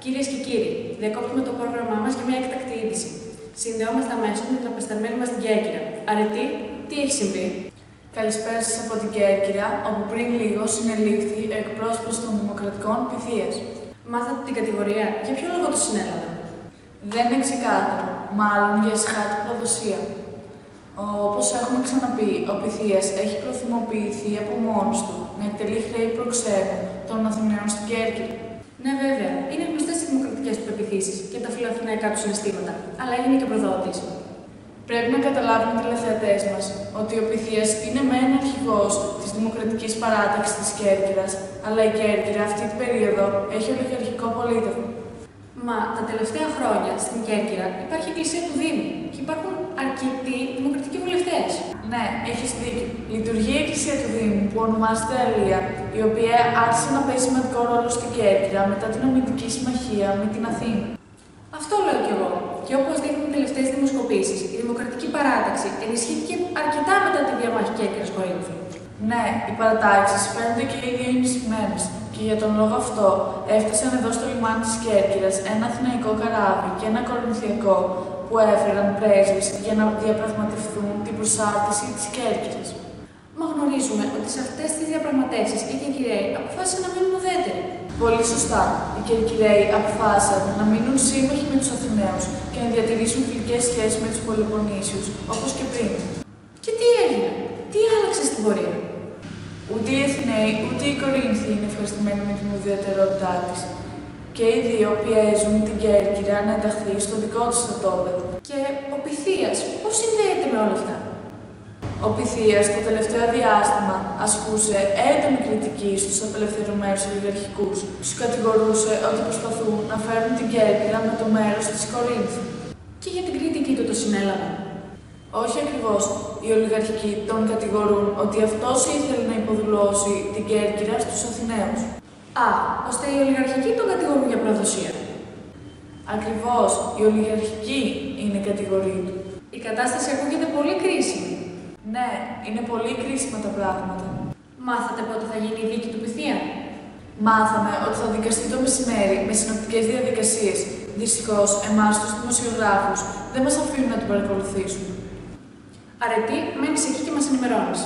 Κυρίες και κύριοι, διακόπτουμε το πρόγραμμά μας για μια έκτακτη είδηση. Συνδεόμαστε αμέσως με την απεσταλμένη μας στην Κέρκυρα. Αρετή, τι έχει συμβεί? Καλησπέρα σας από την Κέρκυρα, όπου πριν λίγο συνελήφθη εκπρόσωπος των Δημοκρατικών Πυθίας. Μάθατε την κατηγορία, για ποιο λόγο το συνέλαβε? Δεν είναι ξεκάθαρο, μάλλον για εσχάτη προδοσία. Όπως έχουμε ξαναπεί, ο Πυθίας έχει προθυμοποιηθεί από μόνος του να εκτελεί χρέη προξένου των Αθηναίων στην Κέρκυρα. Ναι, βέβαια, είναι γνωστές οι δημοκρατικές του πεποιθήσεις και τα φιλοαθηναϊκά του συναισθήματα, αλλά έγινε και προδότης. Πρέπει να καταλάβουν οι τηλεθεατές μας ότι ο Πυθίας είναι μεν αρχηγός της Δημοκρατικής Παράταξης της Κέρκυρας, αλλά η Κέρκυρα αυτή την περίοδο έχει ολιγαρχικό πολίτευμα. Μα τα τελευταία χρόνια στην Κέρκυρα υπάρχει εκκλησία του Δήμου και υπάρχουν αρκετοί δημοκρατικοί βουλευτές. Ναι, έχεις δίκιο. Λειτουργεί η εκκλησία του Δήμου που ονομάζεται Αλία, η οποία άρχισε να παίζει σημαντικό ρόλο στην Κέρκυρα μετά την αμυντική συμμαχία με την Αθήνα. Αυτό λέω κι εγώ. Και όπως δείχνουν οι τελευταίες δημοσκοπήσεις, η Δημοκρατική Παράταξη ενισχύθηκε αρκετά μετά τη διαμάχη Κέρκυρας-Κορίνθου. Ναι, οι παρατάξεις φαίνονται και οι ίδιοι ενισχυμένες. Και για τον λόγο αυτό έφτασαν εδώ στο λιμάνι της Κέρκυρας ένα αθηναϊκό καράβι και ένα κορινθιακό που έφεραν πρέσβεις για να διαπραγματευτούν την προσάρτηση της Κέρκυρας. Μα γνωρίζουμε ότι σε αυτές τις διαπραγματεύσεις οι Κερκυραίοι αποφάσισαν να μείνουν ουδέτεροι. Πολύ σωστά. Οι Κερκυραίοι αποφάσισαν να μείνουν σύμμαχοι με τους Αθηναίους και να διατηρήσουν φιλικές σχέσεις με τους Πελοποννήσιους, όπως και πριν. Και τι έγινε, τι άλλαξε στην πορεία? Ούτε οι Αθηναίοι ούτε οι Κορίνθιοι είναι ευχαριστημένοι με την ουδετερότητά της. Και οι δύο πιέζουν την Κέρκυρα να ενταχθεί στο δικό τους στρατόπεδο. Και ο Πυθίας, πώς συνδέεται με όλα αυτά? Ο Πυθίας το τελευταίο διάστημα ασκούσε έντονη κριτική στους απελευθερωμένους ολιγαρχικούς. Τους κατηγορούσε ότι προσπαθούν να φέρουν την Κέρκυρα με το μέρος της Κορίνθου. Και για την κριτική του το συνέλαβε? Όχι ακριβώς. Οι ολιγαρχικοί τον κατηγορούν ότι αυτός ήθελε να υποδουλώσει την Κέρκυρα στους Αθηναίους. Α, ώστε οι ολιγαρχικοί τον κατηγορούν για προδοσία. Ακριβώς. Οι ολιγαρχικοί είναι η κατηγορία του. Η κατάσταση ακούγεται πολύ κρίσιμη. Ναι, είναι πολύ κρίσιμα τα πράγματα. Μάθατε πότε θα γίνει η δίκη του Πυθία? Μάθαμε ότι θα δικαστεί το μεσημέρι με συνοπτικές διαδικασίες. Δυστυχώς, εμάς τους δημοσιογράφους δεν μας αφήνουν να την παρακολουθήσουμε. Αρετή, μένεις εκεί και μας ενημερώνεις.